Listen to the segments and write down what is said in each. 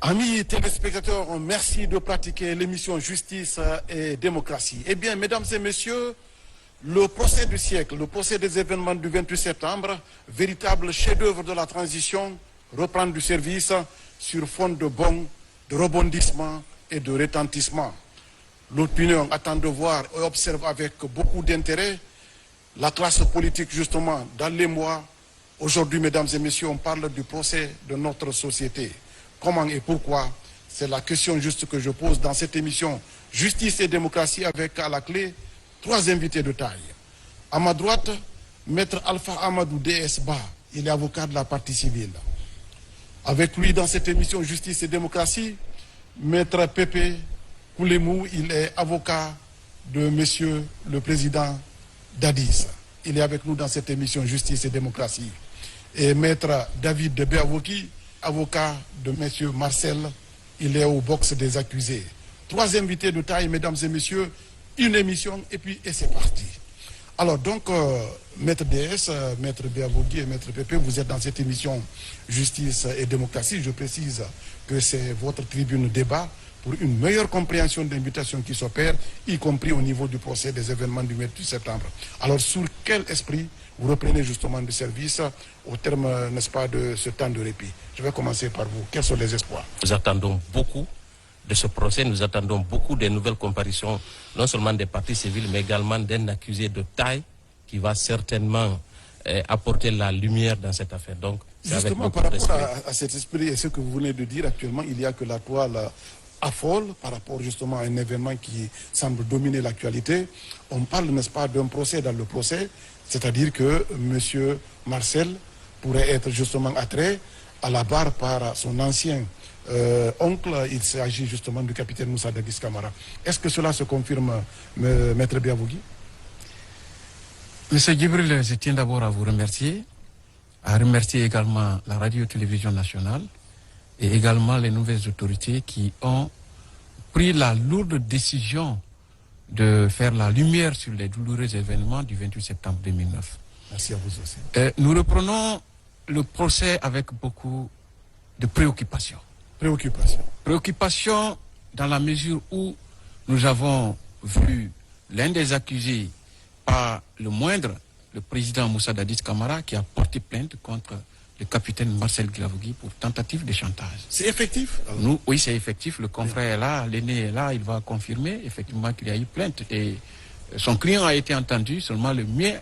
Amis téléspectateurs, merci de pratiquer l'émission Justice et démocratie. Eh bien, mesdames et messieurs, le procès du siècle, le procès des événements du 28 septembre, véritable chef-d'œuvre de la transition, reprend du service sur fond de bons, de rebondissements et de retentissement. L'opinion attend de voir et observe avec beaucoup d'intérêt la classe politique justement dans les mois. Aujourd'hui, mesdames et messieurs, on parle du procès de notre société. Comment et pourquoi? C'est la question juste que je pose dans cette émission Justice et démocratie avec à la clé 3 invités de taille. À ma droite, Maître Alpha Amadou DS Ba, il est avocat de la partie civile. Avec lui dans cette émission Justice et démocratie, Maître Pepe Koulemou, il est avocat de Monsieur le Président Dadis. Il est avec nous dans cette émission Justice et démocratie. Et Maître David de Beavoki, avocat de Monsieur Marcel, il est au box des accusés. 3 invités de taille, mesdames et messieurs, une émission et c'est parti. Alors donc, Maître DS, Maître Beavoki et Maître Pepe, vous êtes dans cette émission Justice et démocratie. Je précise que c'est votre tribune débat pour une meilleure compréhension de l'invitation qui s'opère, y compris au niveau du procès des événements du 28 septembre. Alors, sur quel esprit vous reprenez justement le service au terme, n'est-ce pas, de ce temps de répit? Je vais commencer par vous. Quels sont les espoirs? Nous attendons beaucoup de ce procès, nous attendons beaucoup des nouvelles comparutions, non seulement des parties civiles, mais également d'un accusé de taille qui va certainement apporter la lumière dans cette affaire. Donc, justement, par rapport à cet esprit et ce que vous venez de dire, actuellement, il n'y a que la toile affole par rapport justement à un événement qui semble dominer l'actualité. On parle, n'est-ce pas, d'un procès dans le procès, c'est-à-dire que M. Marcel pourrait être justement attrait à la barre par son ancien oncle. Il s'agit justement du capitaine Moussa Dadis Camara. Est-ce que cela se confirme, Maître Beavoki? Monsieur Djibril, je tiens d'abord à vous remercier, à remercier également la radio-télévision nationale et également les nouvelles autorités qui ont pris la lourde décision de faire la lumière sur les douloureux événements du 28 septembre 2009. Merci à vous aussi. Nous reprenons le procès avec beaucoup de préoccupations. Préoccupations dans la mesure où nous avons vu l'un des accusés, pas le moindre, le président Moussa Dadis Camara, qui a porté plainte contre le capitaine Marcel Glavogui pour tentative de chantage. C'est effectif? Oui, c'est effectif. Le confrère est là, l'aîné est là, il va confirmer effectivement qu'il y a eu plainte. Et son client a été entendu, seulement le mien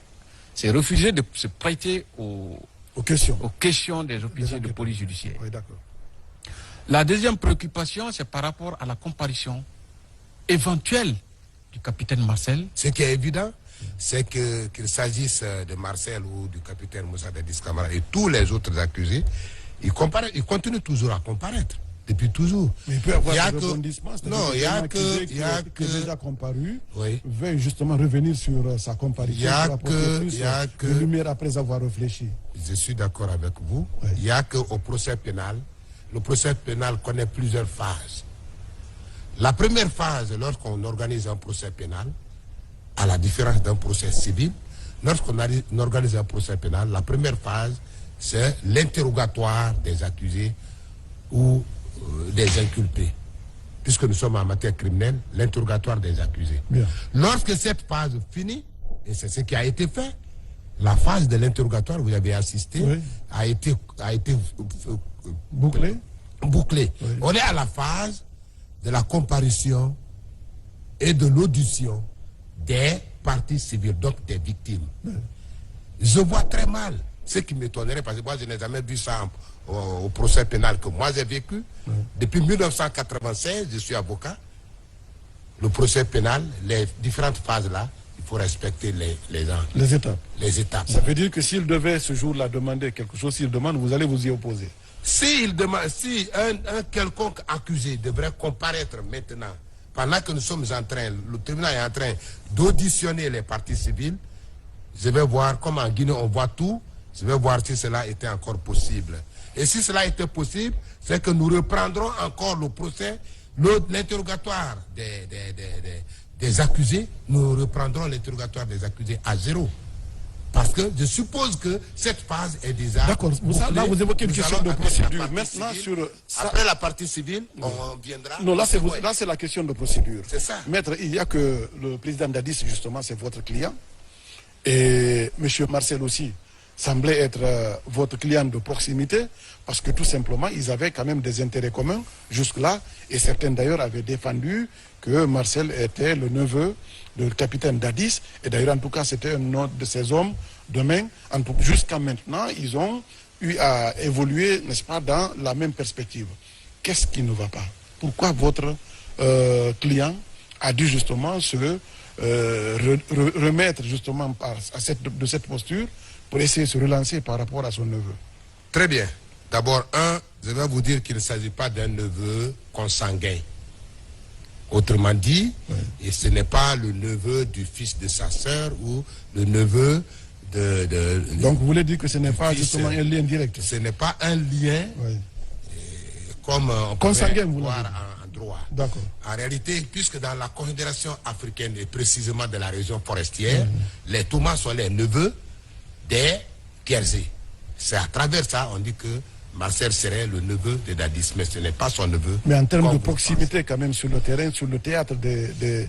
s'est refusé de se prêter aux questions des officiers de police judiciaire. Oui, d'accord. La deuxième préoccupation, c'est par rapport à la comparution éventuelle du capitaine Marcel. Ce qui est évident, c'est qu'il s'agisse de Marcel ou du capitaine Moussa Dadis Camara et tous les autres accusés, ils continuent toujours à comparaître, depuis toujours. Mais il peut y avoir des rebondissements. Non, il y a que déjà comparu, oui, veut justement revenir sur sa comparution. Il y a que lumière après avoir réfléchi. Je suis d'accord avec vous. Oui. Il y a qu'au procès pénal, le procès pénal connaît plusieurs phases. La première phase, lorsqu'on organise un procès pénal, à la différence d'un procès civil, lorsqu'on organise un procès pénal, la première phase, c'est l'interrogatoire des accusés ou des inculpés. Puisque nous sommes en matière criminelle, l'interrogatoire des accusés. Bien. Lorsque cette phase finit, et c'est ce qui a été fait, la phase de l'interrogatoire, vous avez assisté, oui, a été bouclée. Oui. On est à la phase de la comparution et de l'audition des parties civiles, donc des victimes. Je vois très mal ce qui m'étonnerait, parce que moi je n'ai jamais vu ça au procès pénal que moi j'ai vécu. Depuis 1996, je suis avocat. Le procès pénal, les différentes phases là, il faut respecter les étapes. Ça veut dire que s'il devait ce jour-là demander quelque chose, s'il demande, vous allez vous y opposer. Si un quelconque accusé devrait comparaître maintenant, pendant que nous sommes en train, le tribunal est en train d'auditionner les parties civiles, je vais voir, comme en Guinée on voit tout, je vais voir si cela était encore possible. Et si cela était possible, c'est que nous reprendrons encore le procès, l'interrogatoire des accusés, nous reprendrons l'interrogatoire des accusés à zéro. Parce que je suppose que cette phase est déjà... D'accord, là vous évoquez une question de procédure. Maintenant, après la partie civile, on viendra... Non, là c'est la question de procédure. C'est ça. Maître, il n'y a que le président Dadis, justement, c'est votre client. Et M. Marcel aussi semblait être votre client de proximité, parce que tout simplement, ils avaient quand même des intérêts communs jusque-là. Et certains d'ailleurs avaient défendu que Marcel était le neveu du capitaine Dadis. Et d'ailleurs, en tout cas, c'était un autre de ces hommes de main. Jusqu'à maintenant, ils ont eu à évoluer, n'est-ce pas, dans la même perspective. Qu'est-ce qui ne va pas? Pourquoi votre client a dû justement se remettre justement de cette posture pour essayer de se relancer par rapport à son neveu? Très bien. D'abord, je vais vous dire qu'il ne s'agit pas d'un neveu consanguin. Autrement dit, et ce n'est pas le neveu du fils de sa sœur ou le neveu Donc vous voulez dire que ce n'est pas justement un lien direct? Ce n'est pas un lien comme on peut voir en droit. D'accord. En réalité, puisque dans la confédération africaine et précisément de la région forestière, les Toumas sont les neveux des Kerzé. C'est à travers ça on dit que Marcel serait le neveu de Dadis, mais ce n'est pas son neveu. Mais en termes de proximité quand même sur le terrain, sur le théâtre de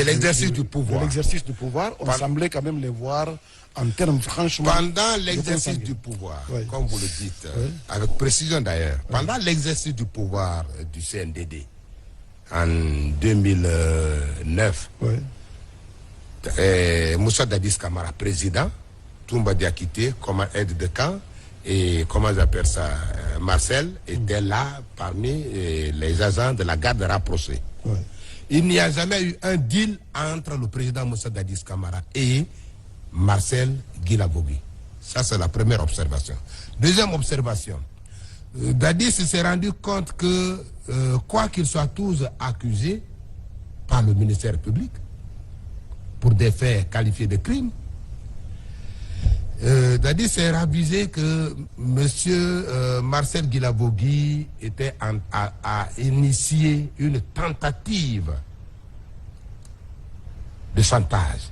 l'exercice du pouvoir. De l'exercice du pouvoir, on semblait quand même les voir en termes franchement... Pendant l'exercice du pouvoir, comme vous le dites, avec précision d'ailleurs, pendant l'exercice du pouvoir du CNDD, en 2009, Moussa Dadis Camara, président, Toumba Diakité, comme aide de camp, et comment j'appelle ça, Marcel était là parmi les agents de la garde rapprochée. Il n'y a jamais eu un deal entre le président Moussa Dadis Camara et Marcel Guilabogui. Ça, c'est la première observation. Deuxième observation, Dadis s'est rendu compte que, quoi qu'ils soient tous accusés par le ministère public pour des faits qualifiés de crimes, Dadis s'est ravisé que M. Marcel Guilabogui était a initié une tentative de chantage.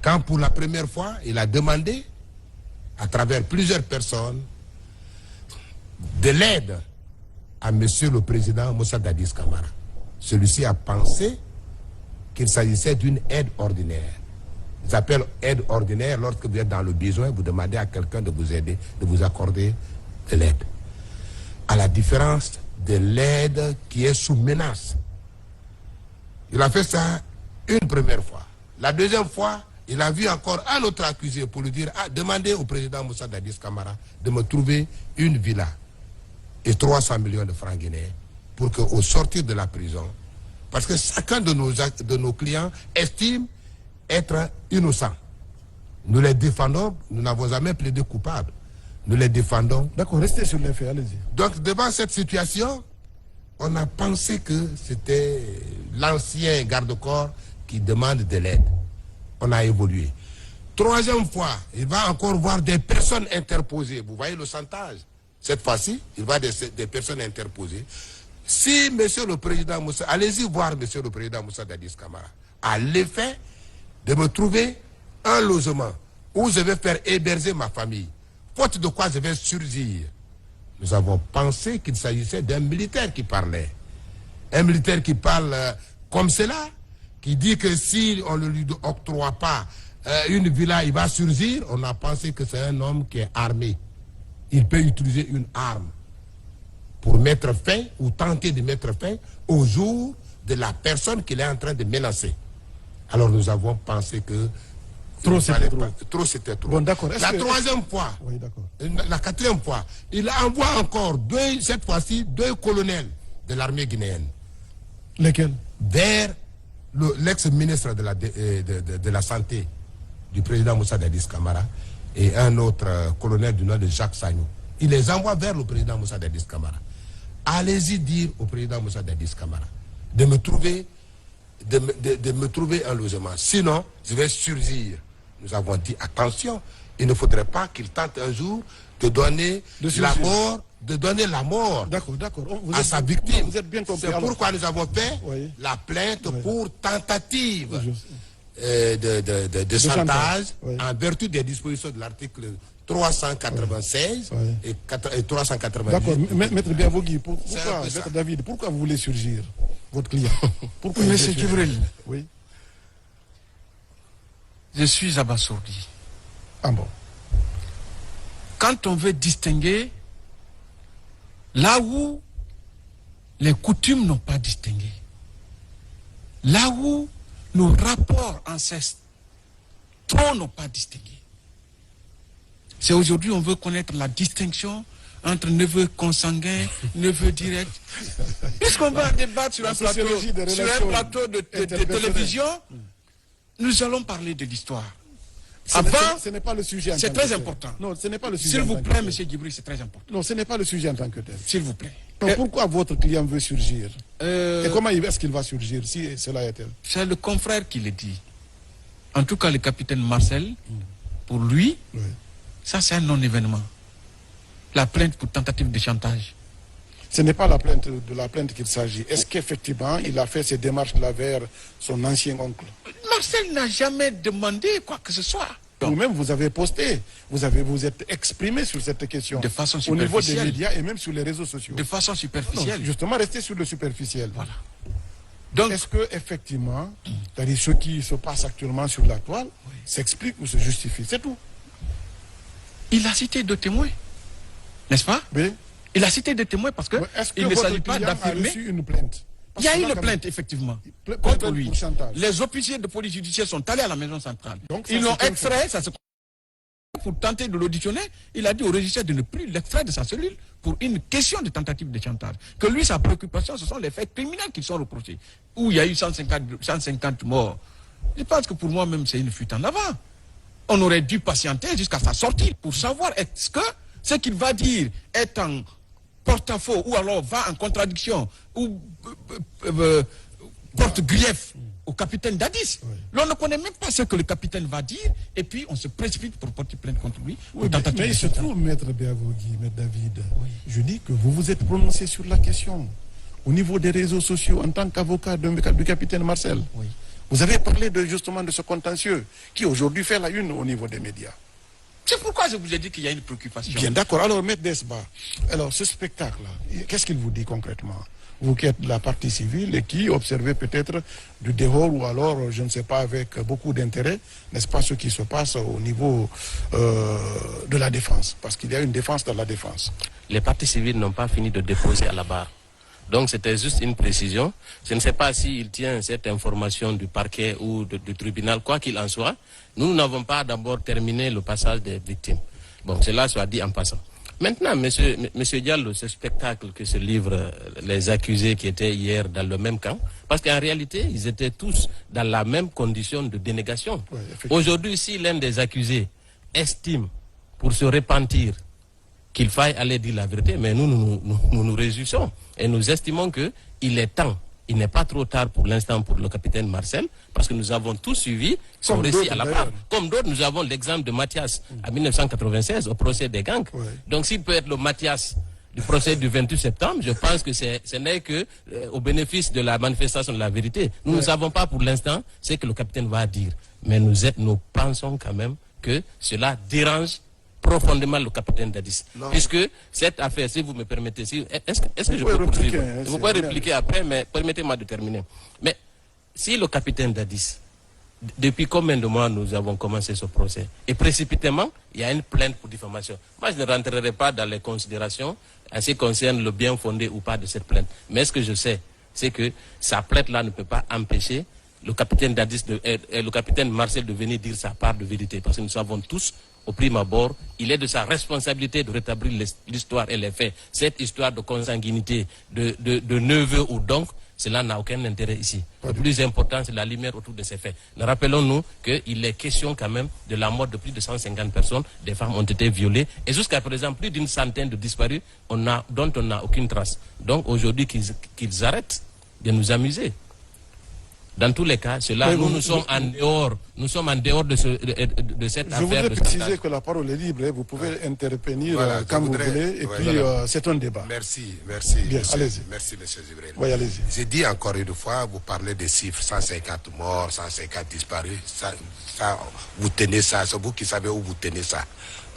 Quand pour la première fois, il a demandé, à travers plusieurs personnes, de l'aide à M. le Président Moussa Dadis Camara. Celui-ci a pensé qu'il s'agissait d'une aide ordinaire. Ça s'appelle aide ordinaire lorsque vous êtes dans le besoin, vous demandez à quelqu'un de vous aider, de vous accorder de l'aide. À la différence de l'aide qui est sous menace. Il a fait ça une première fois. La deuxième fois, il a vu encore un autre accusé pour lui dire, demandez au président Moussa Dadis Camara de me trouver une villa et 300 millions de francs guinéens pour qu'au sortir de la prison, parce que chacun de nos clients estime être innocent. Nous les défendons, nous n'avons jamais plaidé coupable. Nous les défendons. D'accord, restez sur les faits, allez-y. Donc, devant cette situation, on a pensé que c'était l'ancien garde-corps qui demande de l'aide. On a évolué. Troisième fois, il va encore voir des personnes interposées. Vous voyez le chantage. Cette fois-ci, il va des personnes interposées. Si monsieur le président Moussa, allez-y voir monsieur le président Moussa Dadis Camara, a l'effet de me trouver un logement où je vais faire héberger ma famille, faute de quoi je vais surgir. Nous avons pensé qu'il s'agissait d'un militaire qui parlait. Un militaire qui parle comme cela, qui dit que si on ne lui octroie pas une villa, il va surgir. On a pensé que c'est un homme qui est armé. Il peut utiliser une arme pour mettre fin ou tenter de mettre fin au jour de la personne qu'il est en train de menacer. Alors nous avons pensé que trop c'était trop. Trop c'était trop. Bon, d'accord. La troisième fois, la quatrième fois, il envoie encore cette fois-ci deux colonels de l'armée guinéenne. Lesquels? Vers l'ex-ministre de la Santé du président Moussa Dadis Camara et un autre colonel du nom de Jacques Sagnou. Il les envoie vers le président Moussa Dadis Camara. Allez-y dire au président Moussa Dadis Camara de me trouver un logement. Sinon, je vais surgir. Nous avons dit, attention, il ne faudrait pas qu'il tente un jour de donner la mort à sa victime. C'est pourquoi nous avons fait la plainte pour tentative de chantage oui. en vertu des dispositions de l'article 396 oui. et 398. D'accord, Maître Biavogui, pourquoi, ça. Maître David, pourquoi vous voulez surgir votre client? Pourquoi Monsieur Djibril, Oui. je suis abasourdi. Ah bon. Quand on veut distinguer là où les coutumes n'ont pas distingué, là où nos rapports ancestraux n'ont pas distingué, c'est aujourd'hui on veut connaître la distinction entre neveu consanguin, neveu direct. Puisqu'on va débattre sur un plateau de télévision, nous allons parler de l'histoire. Ce n'est pas le sujet en C'est tant très que tel. important. Non, ce n'est pas le sujet. S'il en vous tant que plaît, tel. monsieur Djibril, c'est très important. Non, ce n'est pas le sujet en tant que tel. S'il vous plaît. Donc, pourquoi votre client veut surgir? Et comment est-ce qu'il va surgir si cela est tel? C'est le confrère qui le dit. En tout cas, le capitaine Marcel, pour lui, Oui. ça c'est un non-événement. La plainte pour tentative de chantage. Ce n'est pas de la plainte qu'il s'agit. Est-ce qu'effectivement, il a fait ces démarches-là vers son ancien oncle? Marcel n'a jamais demandé quoi que ce soit. Vous-même, vous avez posté, vous êtes exprimé sur cette question. De façon au niveau des superficielle. médias et même sur les réseaux sociaux. De façon superficielle. Non, justement, restez sur le superficiel. Voilà. Donc, Est-ce que effectivement, c'est-à-dire ce qui se passe actuellement sur la toile s'explique ou se justifie? C'est tout. il a cité deux témoins. N'est-ce pas? Oui. Il a cité deux témoins parce que Est-ce que il ne votre s'agit pas client a d'affirmer. reçu une plainte? Il y a Parce que une là, quand plainte, effectivement, plainte contre lui. pour chantage. Les officiers de police judiciaire sont allés à la maison centrale. Donc, ça, Ils l'ont c'est un extrait, ça se... Pour tenter de l'auditionner, il a dit au régisseur de ne plus l'extraire de sa cellule pour une question de tentative de chantage. Que lui, sa préoccupation, ce sont les faits criminels qui sont reprochés. Où il y a eu 150 morts. Je pense que pour moi-même, c'est une fuite en avant. On aurait dû patienter jusqu'à sa sortie pour savoir est-ce que ce qu'il va dire est en porte-à-faux ou alors va en contradiction ou porte grief au capitaine Dadis. Oui. L'on ne connaît même pas ce que le capitaine va dire et puis on se précipite pour porter plainte contre lui. Oui, mais il se trouve, Maître Biavogui, Maître David, je dis que vous vous êtes prononcé sur la question au niveau des réseaux sociaux en tant qu'avocat du capitaine Marcel. Oui. Vous avez parlé justement de ce contentieux qui aujourd'hui fait la une au niveau des médias. C'est pourquoi je vous ai dit qu'il y a une préoccupation. Bien d'accord. Alors, Maître Desba, alors ce spectacle-là, qu'est-ce qu'il vous dit concrètement? Vous qui êtes de la partie civile et qui observez peut-être du dehors ou alors, je ne sais pas, avec beaucoup d'intérêt, n'est-ce pas, ce qui se passe au niveau de la défense? Parce qu'il y a une défense dans la défense. Les parties civiles n'ont pas fini de déposer à la barre. Donc c'était juste une précision. Je ne sais pas s'il tient cette information du parquet ou du tribunal, quoi qu'il en soit. Nous n'avons pas d'abord terminé le passage des victimes. Bon, cela soit dit en passant. Maintenant, monsieur Diallo, ce spectacle que se livrent les accusés qui étaient hier dans le même camp, parce qu'en réalité, ils étaient tous dans la même condition de dénégation. Oui, aujourd'hui, si l'un des accusés estime, pour se repentir, qu'il faille aller dire la vérité, mais nous réjouissons et nous estimons qu'il est temps, il n'est pas trop tard pour l'instant pour le capitaine Marcel, parce que nous avons tous suivi son Comme récit à la d'autres, part. d'ailleurs. Comme d'autres, nous avons l'exemple de Mathias en 1996 au procès des gangs. Ouais. Donc s'il peut être le Mathias du procès du 28 septembre, je pense que ce n'est que au bénéfice de la manifestation de la vérité. Nous ne savons pas pour l'instant ce que le capitaine va dire, mais nous pensons quand même que cela dérange profondément le capitaine Dadis. Puisque cette affaire, si vous me permettez, est-ce que je peux poursuivre? Vous pouvez répliquer après, mais permettez-moi de terminer. Mais si le capitaine Dadis, depuis combien de mois nous avons commencé ce procès, et précipitamment, il y a une plainte pour diffamation. Moi, je ne rentrerai pas dans les considérations en ce qui concerne le bien fondé ou pas de cette plainte. Mais ce que je sais, c'est que sa plainte-là ne peut pas empêcher le capitaine Dadis et le capitaine Marcel de venir dire sa part de vérité. Parce que nous savons tous, au prime abord, il est de sa responsabilité de rétablir l'histoire et les faits. Cette histoire de consanguinité, de neveu ou d'oncle, cela n'a aucun intérêt ici. Le plus important, c'est la lumière autour de ces faits. Rappelons-nous qu'il est question quand même de la mort de plus de 150 personnes. Des femmes ont été violées. Et jusqu'à présent, plus d'une centaine de disparus dont on n'a aucune trace. Donc aujourd'hui, qu'ils arrêtent de nous amuser. Dans tous les cas, nous sommes en dehors nous sommes en dehors de cette Je affaire voudrais de préciser chantage. que la parole est libre, vous pouvez intervenir Voilà, quand je vous voudrais- voulez, et ouais, puis voilà. c'est un débat. Merci. Bien, monsieur- allez-y. Merci, monsieur Zibril. Oui, allez-y. J'ai dit encore une fois, vous parlez des chiffres, 150 morts, 150 disparus. Ça, vous tenez ça, c'est vous qui savez où vous tenez ça.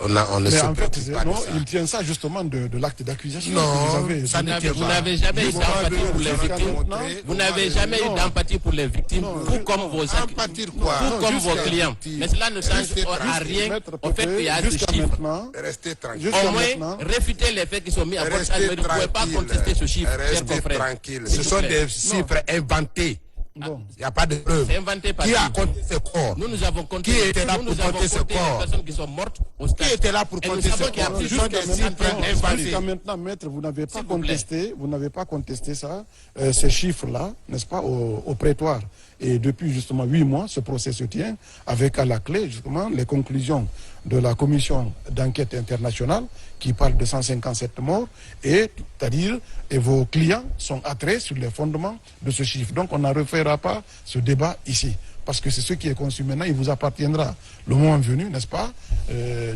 On ne Mais se en fait, préoccupe pas de non, ça. il tient ça justement de l'acte d'accusation. Non, que vous avez ça donné. ne tient Vous pas. n'avez jamais eu Vous d'empathie m'avez pour les jusqu'à victimes. montrer- Vous n'avez jamais eu non. d'empathie pour les victimes, Non, tout comme vos Empathie quoi? tout comme Jusqu'à vos clients. victime. Mais cela ne change Restez à tranquille. rien Maître au fait qu'il y a ce jusqu'à chiffre. maintenant, Restez tranquille. jusqu'à Au moins, maintenant, réfuter les faits qui sont mis à votre charge. Restez Mais vous ne pouvez pas tranquille. contester ce chiffre, chers Restez confrères. tranquille. S'il Ce vous sont plaît. des chiffres inventés. bon. Il n'y a pas de preuve. C'est inventé par Qui a qui? compté ce corps? Nous avons compté, Qui était là nous pour avons compter ce compté les corps? personnes qui sont mortes au stade. Qui était là pour Et nous compter savons ce qu'il y a corps? plus Ce sont de des 100 chiffres inventés. Jusqu'à maintenant, maître, vous n'avez pas S'il vous plaît. contesté, ça, ces chiffres-là, n'est-ce pas, au prétoire. Et depuis justement 8 mois, ce procès se tient avec à la clé justement les conclusions de la commission d'enquête internationale qui parle de 157 morts et c'est-à-dire et vos clients sont attraits sur les fondements de ce chiffre. Donc on ne refera pas ce débat ici parce que c'est ce qui est conçu maintenant. Il vous appartiendra le moment venu, n'est-ce pas,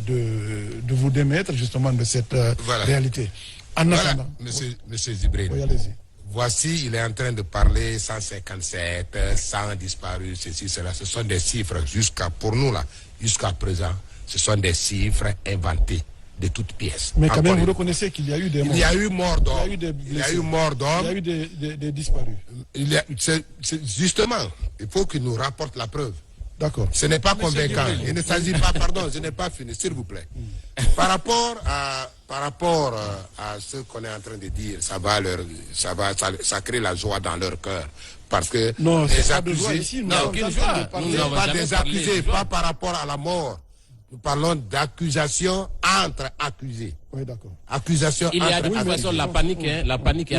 de vous démettre justement de cette Voilà. réalité. En Voilà, attendant, monsieur Zibril. oui, allez-y. Voici, il est en train de parler 157, 100 disparus, ceci, cela. Ce sont des chiffres pour nous là, jusqu'à présent, ce sont des chiffres inventés de toutes pièces. Mais quand Encore même, vous une- reconnaissez qu'il y a eu des morts. Il y a eu mort d'hommes. Il y a eu des Il y a blessés. eu mort Il y a d'hommes. eu des disparus. Justement, il faut qu'il nous rapporte la preuve. D'accord. Ce n'est pas convaincant. Il ne s'agit pas, pardon, je n'ai pas fini, s'il vous plaît. Par rapport à ce qu'on est en train de dire, ça crée la joie dans leur cœur. Parce que Non, les c'est pas de joie accusés, ici. Il n'y a Nous aucune sommes en joie. train de parler- Nous n'avons pas jamais des parlé accusés, de joie. pas par rapport à la mort. Nous parlons d'accusations entre accusés. Oui, d'accord. Accusation Il y a de entre toute accusés. façon la panique est en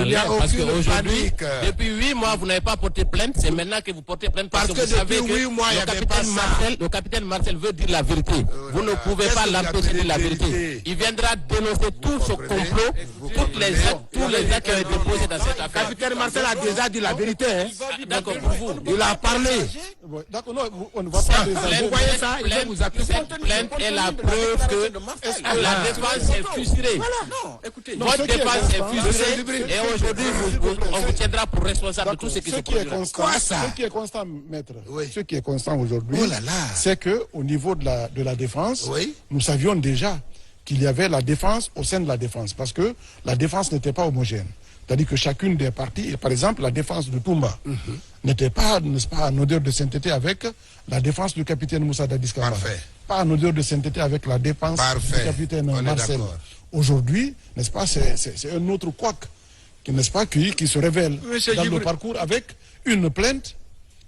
Il y a l'air parce aucune qu'aujourd'hui, panique. depuis 8 mois, vous n'avez pas porté plainte. C'est maintenant que vous portez plainte parce Parce que que vous savez depuis que 8 mois, il y le avait pas capitaine ça. Marcel, le capitaine Marcel veut dire la vérité. Vous ne pouvez Qu'est-ce pas que vous l'empêcher de appelez dire la vérité? vérité. Il viendra dénoncer tout ce comprenez? complot, Vous tous les actes qui ont été posés dans cette affaire. Capitaine Marcel a déjà dit la vérité. Hein. D'accord, pour vous. Il a parlé. Ouais, d'accord, non, on ne va pas désager. Vous voyez ça, il veut vous accuser. Cette plainte est la preuve que la défense est frustrée. Non, écoutez, Non, Votre ce qui est défense est constant- frustrée et aujourd'hui, on vous tiendra pour responsable de tout ce qui se Ce qui est produira. constant, Quoi, ça? ce qui est constant, maître, Oui. ce qui est constant aujourd'hui, Oh là là. c'est que au niveau de la défense, Oui. nous savions déjà qu'il y avait la défense au sein de la défense, parce que la défense n'était pas homogène. C'est-à-dire que chacune des parties, et par exemple la défense de Toumba, n'était pas, n'est-ce pas, en odeur de sainteté avec la défense du capitaine Moussa Dadis Camara. Parfait. Pas en odeur de sainteté avec la défense Parfait. du capitaine On est Marcel. d'accord. Aujourd'hui, n'est-ce pas, c'est un autre couac, n'est-ce pas, qui se révèle Monsieur dans le Djibril. parcours avec une plainte,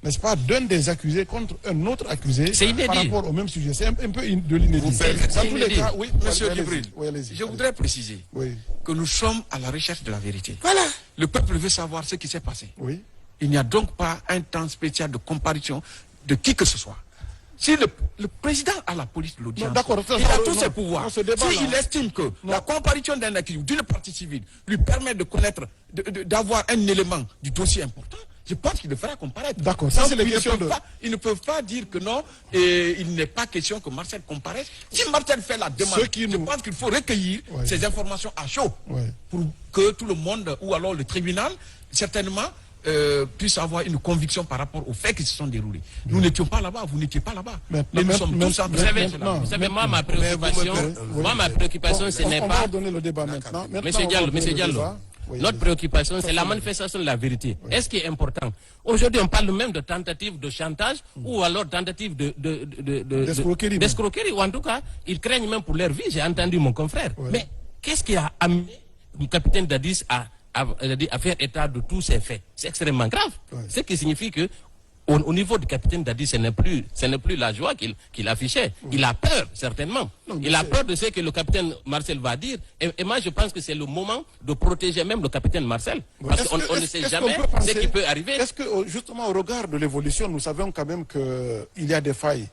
n'est-ce pas, d'un des accusés contre un autre accusé C'est inédit. par rapport au même sujet. C'est un peu de l'inédit. faites- Dans c'est tous les inédit. cas, oui, Monsieur allez-y. Djibril, Oui, allez-y. je voudrais préciser Oui, que nous sommes à la recherche de la vérité. Voilà. Le peuple veut savoir ce qui s'est passé. oui. Il n'y a donc pas un temps spécial de comparution de qui que ce soit. Si le président a la police de l'audience, Non, d'accord, ça, il a ça, tous non, ses pouvoirs. non, ce débat-là. S'il estime que la comparution d'un accusé ou d'une partie civile lui permet de connaître, d'avoir un élément du dossier important, je pense qu'il le fera comparaître. D'accord, ça, Donc, c'est les ils ne questions peuvent de- pas- Ils ne peuvent pas dire que non, et il n'est pas question que Marcel comparaisse. Si Marcel fait la demande, Ce qui je nous- pense qu'il faut recueillir Ouais. ces informations à chaud Ouais. pour que tout le monde, ou alors le tribunal, certainement, puisse avoir une conviction par rapport aux faits qui se sont déroulés. Nous n'étions pas là-bas, vous n'étiez pas là-bas. Mais- Mais nous mais- sommes mais- tous en mais- train Vous savez, de cela. non, vous savez, moi, ma préoccupation, ce n'est on pas... va donner le débat maintenant. Maintenant, Monsieur on va Diallo, donner Monsieur le Diallo, débat. Oui, notre allez-y. préoccupation, c'est la manifestation de la vérité. Est-ce qui est important? Aujourd'hui, on parle même de tentative de chantage ou alors tentative D'escroquerie, même. d'escroquerie, ou en tout cas, ils craignent même pour leur vie. J'ai entendu mon confrère. Ouais. Mais qu'est-ce qui a amené le capitaine Dadis à faire état de tous ces faits? C'est extrêmement grave. Ouais. Ce qui signifie que au niveau du capitaine Dadis, ce n'est plus la joie qu'il affichait. Il a peur, certainement. Non, mais Il a c'est- peur de ce que le capitaine Marcel va dire. Et moi, je pense que c'est le moment de protéger même le capitaine Marcel. Parce Est-ce qu'on que- on ne est-ce- sait est-ce jamais qu'on peut penser- ce qui peut arriver. Est-ce que, justement, au regard de l'évolution, nous savons quand même qu'il y a des failles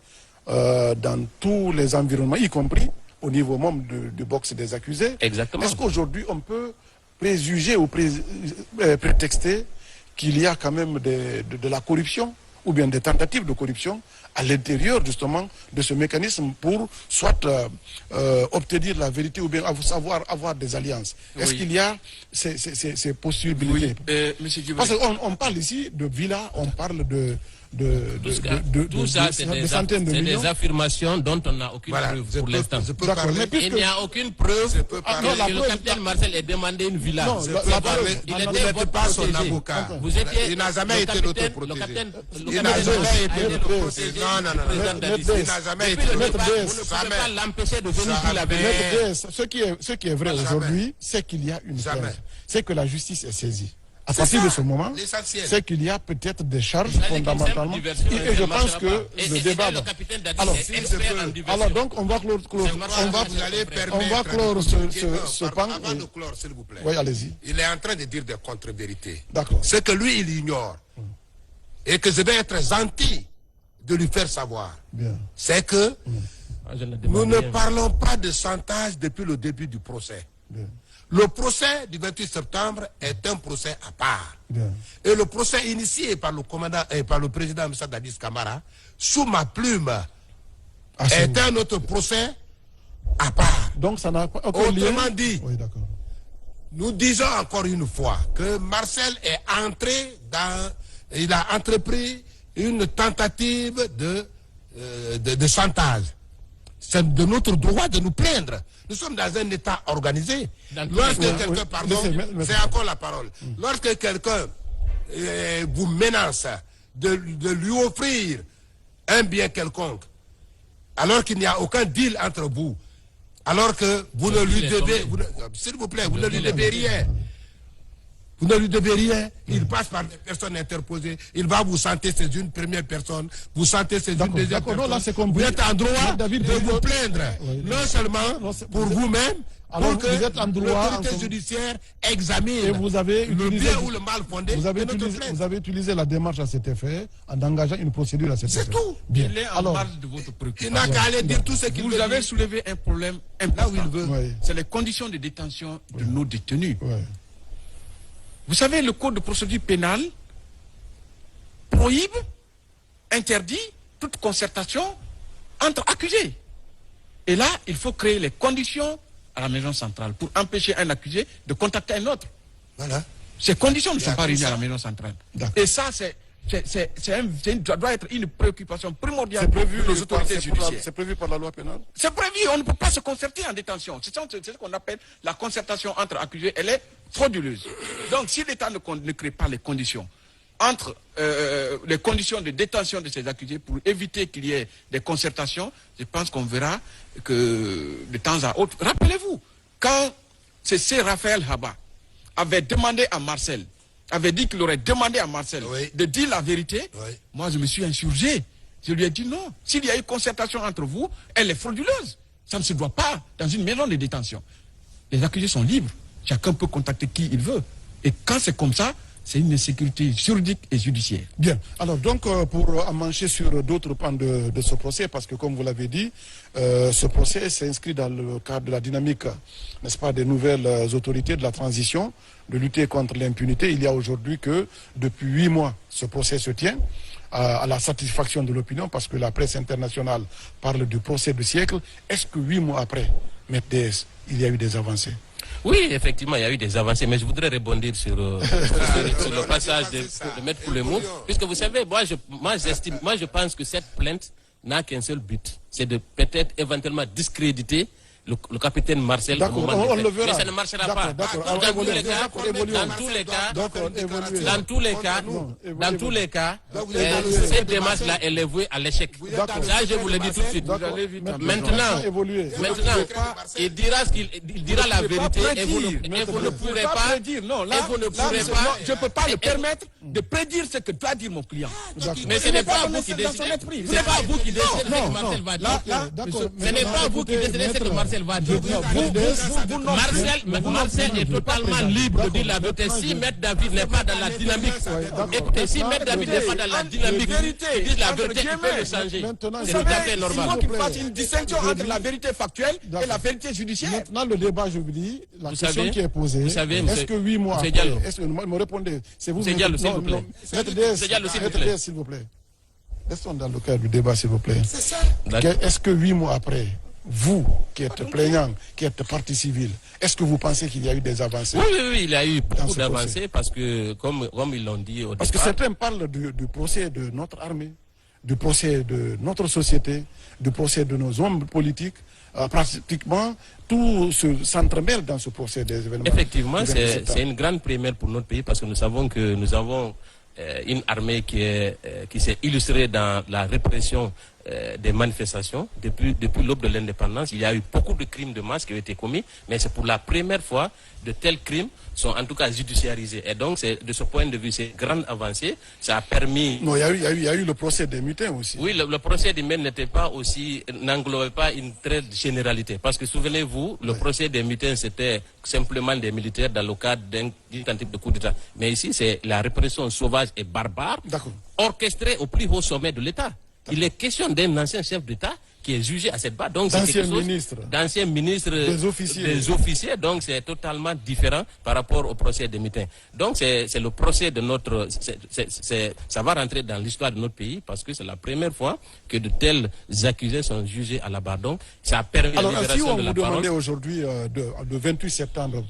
dans tous les environnements, y compris au niveau même du box des accusés. Exactement. Est-ce qu'aujourd'hui, on peut préjuger ou prétexter qu'il y a quand même de la corruption ou bien des tentatives de corruption à l'intérieur justement de ce mécanisme pour soit obtenir la vérité ou bien savoir avoir des alliances. Est-ce qu'il y a ces possibilités? Monsieur Djibril. Parce qu'on parle ici de villas, on parle de tout ça, c'est centaines de millions. des affirmations dont on n'a aucune preuve pour l'instant. D'accord, mais Il n'y a aucune preuve que le capitaine Marcel ait demandé une villa. Non, Vous n'êtes pas son avocat. Vous étiez, il n'a jamais été notre protégé. Il n'a jamais été notre protégé. Non. Il n'a jamais été notre protégé. Vous ne pouvez pas l'empêcher de venir dire la vérité. Maître DS, ce qui est vrai aujourd'hui, c'est qu'il y a une plainte. C'est que la justice est saisie. À partir de ce moment, c'est qu'il y a peut-être des charges fondamentalement. Et je pense que le débat. Alors donc, on va clore ce pan. Avant de clore, s'il vous plaît. Oui, allez-y. Il est en train de dire des contre-vérités. D'accord. Ce que lui, il ignore, et que je vais être gentil de lui faire savoir, c'est que nous ne parlons pas de chantage depuis le début du procès. Le procès du 28 septembre est un procès à part. Et le procès initié par le commandant et par le président Moussa Dadis Camara, sous ma plume, est un autre procès à part. Donc ça n'a pas autrement dit, oui, d'accord. Nous disons encore une fois que Marcel est entré dans... Il a entrepris une tentative de chantage. C'est de notre droit de nous plaindre. Nous sommes dans un État organisé. Lorsque quelqu'un, pardon, c'est encore la parole. Lorsque quelqu'un vous menace de lui offrir un bien quelconque, alors qu'il n'y a aucun deal entre vous, alors que vous ne lui devez, s'il vous plaît, vous ne lui devez rien. Vous ne lui devez rien, il passe par des personnes interposées, il va vous sentir c'est une première personne, vous sentez c'est une deuxième personne. Là, vous êtes en droit de vous plaindre, non seulement pour vous-même, pour que l'autorité judiciaire examine et vous avez le bien ou le mal fondé. Vous avez utilisé la démarche à cet effet en engageant une procédure à cet effet. C'est tout. Bien. Il est en marge de votre préoccupation. Il n'a qu'à aller dire tout ce qu'il veut. Vous avez soulevé un problème important. Là où il veut. Oui. C'est les conditions de détention de nos détenus. Ouais. Vous savez, le code de procédure pénale prohibe, interdit toute concertation entre accusés. Et là, il faut créer les conditions à la maison centrale pour empêcher un accusé de contacter un autre. Voilà. Ces conditions ne sont pas réunies à la maison centrale. Et ça, doit être une préoccupation primordiale pour nos autorités judiciaires. C'est prévu par la loi pénale? C'est prévu, on ne peut pas se concerter en détention. C'est ce qu'on appelle la concertation entre accusés, elle est frauduleuse. Donc si l'État ne crée pas les conditions entre les conditions de détention de ces accusés pour éviter qu'il y ait des concertations, je pense qu'on verra que de temps à autre... Rappelez-vous, quand C. Raphaël Haba avait demandé à Marcel, avait dit qu'il aurait demandé à Marcel de dire la vérité, moi je me suis insurgé. Je lui ai dit non, s'il y a eu concertation entre vous, elle est frauduleuse. Ça ne se doit pas dans une maison de détention. Les accusés sont libres, chacun peut contacter qui il veut. Et quand c'est comme ça, c'est une insécurité juridique et judiciaire. Bien. Alors donc, pour emmancher sur d'autres pans de ce procès, parce que comme vous l'avez dit, ce procès s'inscrit dans le cadre de la dynamique, n'est-ce pas, des nouvelles autorités de la transition, de lutter contre l'impunité. Il y a aujourd'hui que, depuis 8 mois, ce procès se tient à la satisfaction de l'opinion, parce que la presse internationale parle du procès du siècle. Est-ce que 8 mois après, Maître DS, il y a eu des avancées? Oui, effectivement, il y a eu des avancées, mais je voudrais rebondir sur le passage de Maître Poulemou, puisque vous savez, moi je pense que cette plainte n'a qu'un seul but, c'est de peut-être éventuellement discréditer le capitaine Marcel au moment on le verra. mais ça ne marchera pas. Dans tous les cas, cette démarche-là, elle est vouée à l'échec. Ça, je vous le dis tout de suite. Maintenant, il dira la vérité et vous ne pourrez pas. Je ne peux pas le permettre de prédire ce que doit dire mon client. Mais ce n'est pas vous qui décidez. Ce n'est pas vous qui décidez ce que Marcel va dire. Ce n'est pas vous qui décidez ce que Marcel va dire. Marcel est totalement libre de dire la vérité. Si Maître David n'est pas dans la dynamique, écoutez, si Maître David n'est pas dans la dynamique, il dit la vérité, il peut le changer. C'est tout à fait normal. Il faut qu'il fasse une distinction entre la vérité factuelle et la vérité judiciaire. Maintenant, le débat, je vous dis, la question qui est posée, est-ce que 8 mois après, est-ce que vous me répondez, c'est vous Diallo, s'il vous plaît. Maître DS, s'il vous plaît. Restons dans le cadre du débat, s'il vous plaît. C'est ça. Est-ce que 8 mois après, vous, qui êtes plaignant, qui êtes partie civile, est-ce que vous pensez qu'il y a eu des avancées? Oui, il y a eu beaucoup ce d'avancées parce que, comme ils l'ont dit au Parce que départ... certains parlent du procès de notre armée, du procès de notre société, du procès de nos hommes politiques. Pratiquement, tout s'entremêle dans ce procès des événements. Effectivement, c'est une grande première pour notre pays parce que nous savons que nous avons une armée qui s'est illustrée dans la répression des manifestations. Depuis l'aube de l'indépendance, il y a eu beaucoup de crimes de masse qui ont été commis, mais c'est pour la première fois de tels crimes sont en tout cas judiciarisés. Et donc, de ce point de vue, c'est une grande avancée. Ça a permis... Non, il y a eu le procès des mutins aussi. Oui, le procès des mutins n'englobait pas une très généralité. Parce que souvenez-vous, le procès des mutins, c'était simplement des militaires dans le cadre d'un tentative de coup d'État. Mais ici, c'est la répression sauvage et barbare, orchestrée au plus haut sommet de l'État. Il est question d'un ancien chef d'État qui est jugé à cette base. Donc d'anciens ministres, des officiers. Donc c'est totalement différent par rapport au procès des mutins. Donc c'est le procès de notre... ça va rentrer dans l'histoire de notre pays parce que c'est la première fois que de tels accusés sont jugés à la barre. Donc ça a permis la libération de la parole. Si on vous demandait aujourd'hui, le 28 septembre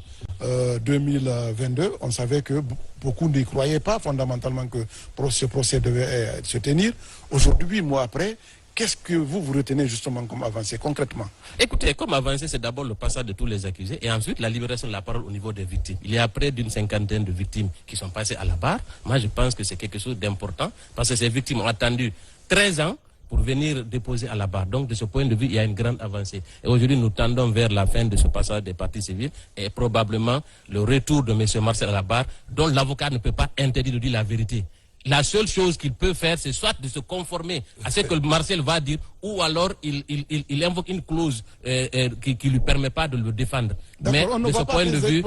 2022, on savait que beaucoup n'y croyaient pas fondamentalement que ce procès devait se tenir. Aujourd'hui, 8 mois après, qu'est-ce que vous retenez justement comme avancée concrètement? Écoutez, comme avancée, c'est d'abord le passage de tous les accusés et ensuite la libération de la parole au niveau des victimes. Il y a près d'une 50aine de victimes qui sont passées à la barre. Moi, je pense que c'est quelque chose d'important parce que ces victimes ont attendu 13 ans pour venir déposer à la barre. Donc, de ce point de vue, il y a une grande avancée. Et aujourd'hui, nous tendons vers la fin de ce passage des parties civiles et probablement le retour de M. Marcel à la barre, dont l'avocat ne peut pas interdire de dire la vérité. La seule chose qu'il peut faire, c'est soit de se conformer à ce que Marcel va dire, ou alors il invoque une clause qui ne lui permet pas de le défendre. Mais de ce point de vue,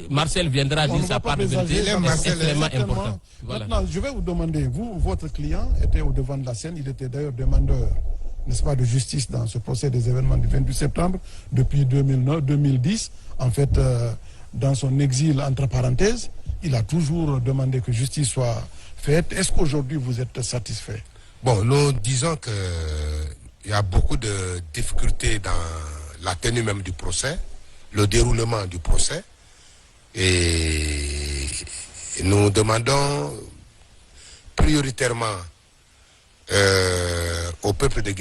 Marcel viendra dire sa part de vérité, c'est extrêmement important. Voilà. Maintenant, je vais vous demander, vous, votre client était au devant de la scène, il était d'ailleurs demandeur, n'est-ce pas, de justice dans ce procès des événements du 28 septembre, depuis 2010, en fait, dans son exil, entre parenthèses, il a toujours demandé que justice soit faite. Est-ce qu'aujourd'hui vous êtes satisfait? Bon, nous disons qu'il y a beaucoup de difficultés dans la tenue même du procès, le déroulement du procès, et nous demandons prioritairement au peuple de Guinée